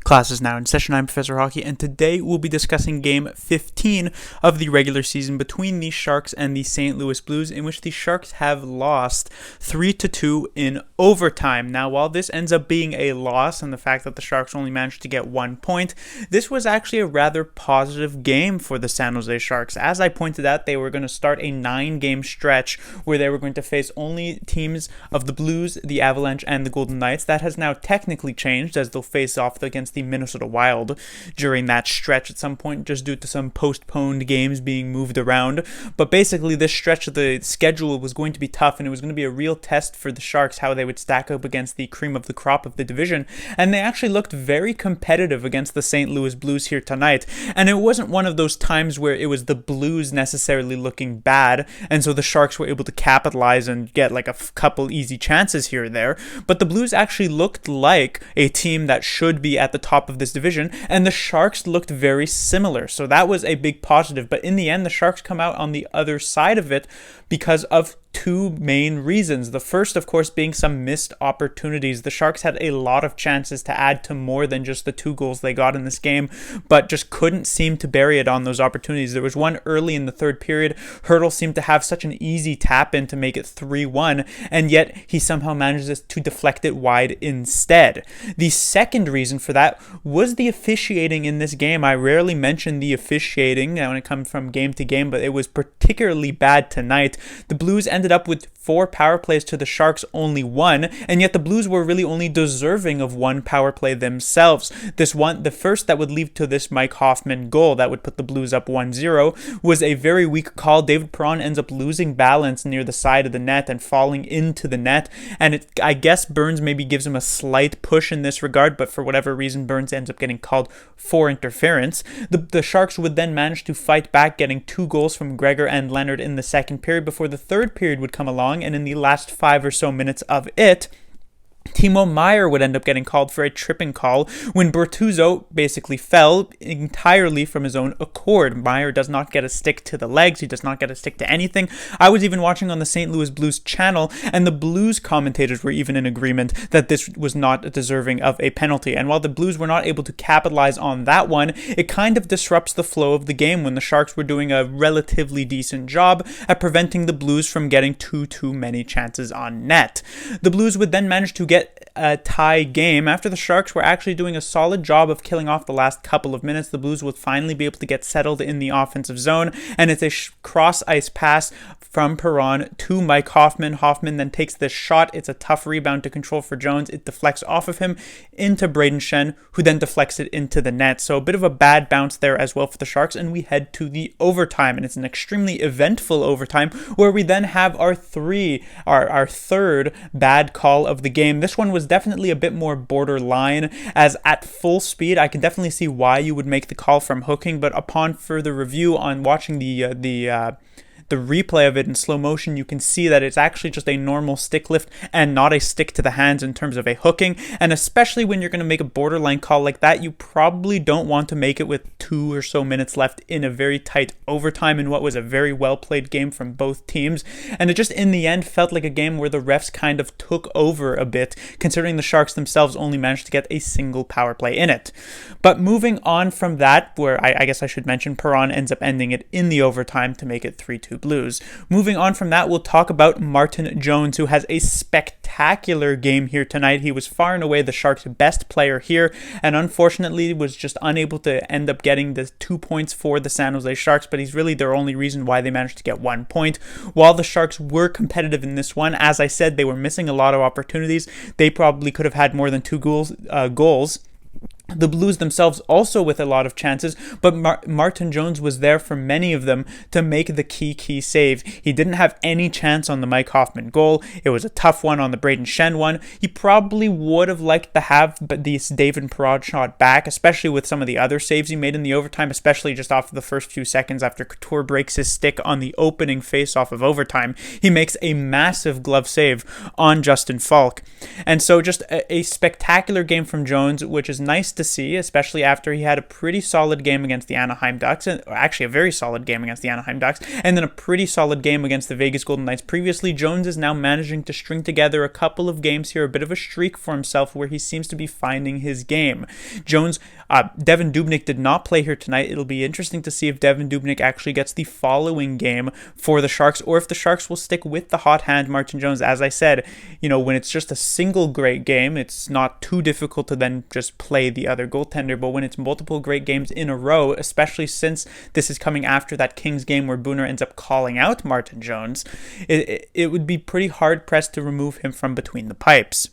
Class is now in session. I'm Professor Hockey, and today we'll be discussing Game 15 of the regular season between the Sharks and the St. Louis Blues, in which the Sharks have lost 3-2 in overtime. Now, while this ends up being a loss and the fact that the Sharks only managed to get 1 point, this was actually a rather positive game for the San Jose Sharks. As I pointed out, they were going to start a 9-game stretch where they were going to face only teams of the Blues, the Avalanche, and the Golden Knights. That has now technically changed, as they'll face off against the Minnesota Wild during that stretch at some point, just due to some postponed games being moved around. But basically, this stretch of the schedule was going to be tough, and it was going to be a real test for the Sharks, how they would stack up against the cream of the crop of the division. And they actually looked very competitive against the St. Louis Blues here tonight. And it wasn't one of those times where it was the Blues necessarily looking bad, and so the Sharks were able to capitalize and get like a couple easy chances here or there. But the Blues actually looked like a team that should be at the top of this division, and the Sharks looked very similar. So that was a big positive. But in the end, the Sharks come out on the other side of it because of two main reasons. The first, of course, being some missed opportunities. The Sharks had a lot of chances to add to more than just the 2 goals they got in this game, but just couldn't seem to bury it on those opportunities. There was one early in the third period. Hertl seemed to have such an easy tap in to make it 3-1, and yet he somehow manages to deflect it wide instead. The second reason for that was the officiating in this game. I rarely mention the officiating when it comes from game to game, but it was particularly bad tonight. The Blues ended up with 4 power plays to the Sharks only 1, and yet the Blues were really only deserving of 1 power play themselves. The first that would lead to this Mike Hoffman goal that would put the Blues up 1-0 was a very weak call. David Perron ends up losing balance near the side of the net and falling into the net, and I guess Burns maybe gives him a slight push in this regard, but for whatever reason Burns ends up getting called for interference. The Sharks would then manage to fight back, getting 2 goals from Gregor and Leonard in the second period before the third period would come along, and in the last 5 or so minutes of it, Timo Meier would end up getting called for a tripping call when Bortuzzo basically fell entirely from his own accord. Meier does not get a stick to the legs. He does not get a stick to anything. I was even watching on the St. Louis Blues channel, and the Blues commentators were even in agreement that this was not deserving of a penalty. And while the Blues were not able to capitalize on that one, it kind of disrupts the flow of the game when the Sharks were doing a relatively decent job at preventing the Blues from getting too many chances on net. The Blues would then manage to get a tie game. After the Sharks were actually doing a solid job of killing off the last couple of minutes, the Blues would finally be able to get settled in the offensive zone, and it's a cross-ice pass from Perron to Mike Hoffman. Hoffman then takes this shot. It's a tough rebound to control for Jones. It deflects off of him into Brayden Schenn, who then deflects it into the net. So a bit of a bad bounce there as well for the Sharks, and we head to the overtime, and it's an extremely eventful overtime where we then have our third bad call of the game. This one was definitely a bit more borderline, as at full speed I can definitely see why you would make the call from hooking, but upon further review on watching the replay of it in slow motion, you can see that it's actually just a normal stick lift and not a stick to the hands in terms of a hooking. And especially when you're going to make a borderline call like that, you probably don't want to make it with 2 or so minutes left in a very tight overtime in what was a very well played game from both teams. And it just in the end felt like a game where the refs kind of took over a bit, considering the Sharks themselves only managed to get a single power play in it. But moving on from that, where I guess I should mention Perron ends up ending it in the overtime to make it 3-2 Blues. Moving on from that, we'll talk about Martin Jones, who has a spectacular game here tonight. He was far and away the Sharks' best player here, and unfortunately was just unable to end up getting the 2 points for the San Jose Sharks, but he's really their only reason why they managed to get 1 point. While the Sharks were competitive in this one, as I said, they were missing a lot of opportunities. They probably could have had more than 2 goals. The Blues themselves also with a lot of chances, but Martin Jones was there for many of them to make the key save. He didn't have any chance on the Mike Hoffman goal. It was a tough one on the Brayden Schenn one. He probably would have liked to have this David Perron shot back, especially with some of the other saves he made in the overtime, especially just off the first few seconds after Couture breaks his stick on the opening face-off of overtime. He makes a massive glove save on Justin Falk. And so just a spectacular game from Jones, which is nice to to see, especially after he had a pretty solid game against the Anaheim Ducks, or actually a very solid game against the Anaheim Ducks, and then a pretty solid game against the Vegas Golden Knights previously. Jones is now managing to string together a couple of games here, a bit of a streak for himself where he seems to be finding his game. Devan Dubnyk did not play here tonight. It'll be interesting to see if Devan Dubnyk actually gets the following game for the Sharks, or if the Sharks will stick with the hot hand Martin Jones. As I said, when it's just a single great game, it's not too difficult to then just play the other goaltender, but when it's multiple great games in a row, especially since this is coming after that Kings game where Booner ends up calling out Martin Jones, it would be pretty hard pressed to remove him from between the pipes.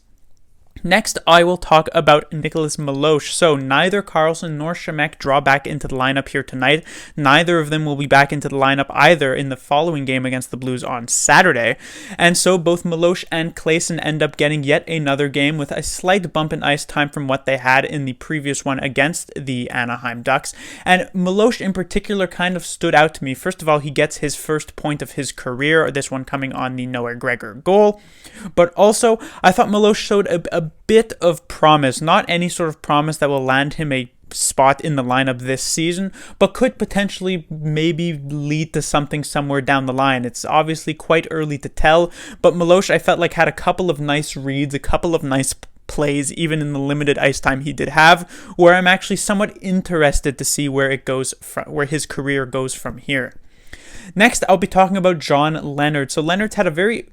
Next, I will talk about Nicholas Milosh. So neither Karlsson nor Shemek draw back into the lineup here tonight. Neither of them will be back into the lineup either in the following game against the Blues on Saturday. And so both Milosh and Claesson end up getting yet another game with a slight bump in ice time from what they had in the previous one against the Anaheim Ducks. And Milosh in particular kind of stood out to me. First of all, he gets his first point of his career, this one coming on the Noah Gregor goal. But also, I thought Milosh showed a bit of promise, not any sort of promise that will land him a spot in the lineup this season, but could potentially maybe lead to something somewhere down the line. It's obviously quite early to tell, but Milosh, I felt like, had a couple of nice reads, a couple of nice plays, even in the limited ice time he did have, where I'm actually somewhat interested to see where his career goes from here. Next, I'll be talking about John Leonard. So Leonard's had a very,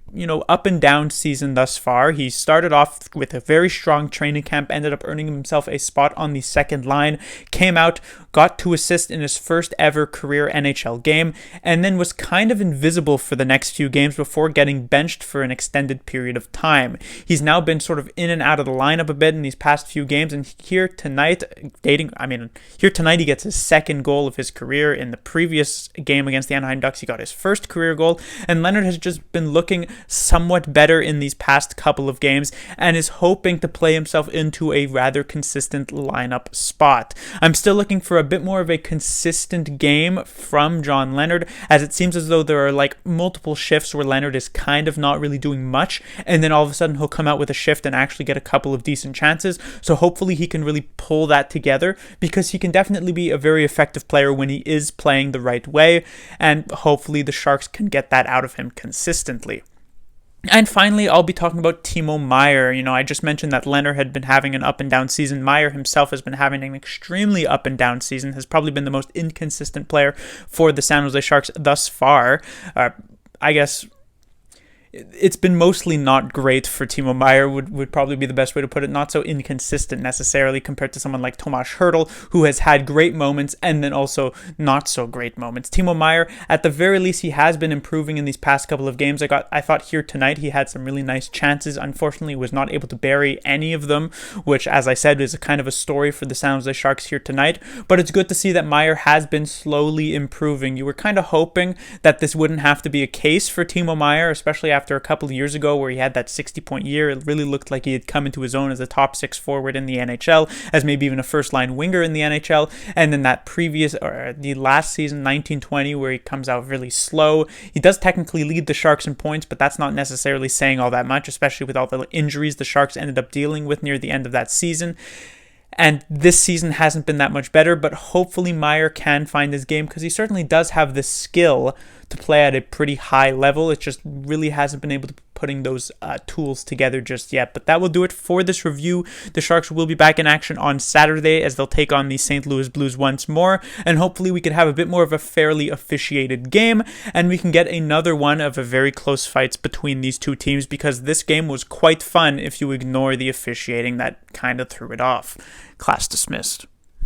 up and down season thus far. He started off with a very strong training camp, ended up earning himself a spot on the second line, came out, got 2 assists in his first ever career NHL game, and then was kind of invisible for the next few games before getting benched for an extended period of time. He's now been sort of in and out of the lineup a bit in these past few games, and here tonight he gets his second goal of his career. In the previous game against the Anaheim Ducks, he got his first career goal, and Leonard has just been looking somewhat better in these past couple of games and is hoping to play himself into a rather consistent lineup spot. I'm still looking for a bit more of a consistent game from John Leonard, as it seems as though there are multiple shifts where Leonard is kind of not really doing much, and then all of a sudden he'll come out with a shift and actually get a couple of decent chances. So hopefully he can really pull that together, because he can definitely be a very effective player when he is playing the right way, and hopefully the Sharks can get that out of him consistently. And finally, I'll be talking about Timo Meier. I just mentioned that Leonard had been having an up and down season. Meier himself has been having an extremely up and down season, has probably been the most inconsistent player for the San Jose Sharks thus far. I guess it's been mostly not great for Timo Meier, would probably be the best way to put it. Not so inconsistent necessarily compared to someone like Tomas Hertl, who has had great moments and then also not so great moments. Timo Meier, at the very least, he has been improving in these past couple of games. I thought here tonight he had some really nice chances. Unfortunately, was not able to bury any of them, which, as I said, is a kind of a story for the San Jose Sharks here tonight. But it's good to see that Meier has been slowly improving. You were kind of hoping that this wouldn't have to be a case for Timo Meier, especially after a couple of years ago where he had that 60-point year. It really looked like he had come into his own as a top 6 forward in the NHL, as maybe even a first-line winger in the NHL. And then the last season, 19-20, where he comes out really slow. He does technically lead the Sharks in points, but that's not necessarily saying all that much, especially with all the injuries the Sharks ended up dealing with near the end of that season. And this season hasn't been that much better, but hopefully Meier can find his game, because he certainly does have the skill to play at a pretty high level. It just really hasn't been able to putting those tools together just yet. But that will do it for this review. The Sharks will be back in action on Saturday as they'll take on the St. Louis Blues once more, and hopefully we could have a bit more of a fairly officiated game, and we can get another one of a very close fights between these two teams, because this game was quite fun if you ignore the officiating that kind of threw it off. Class dismissed.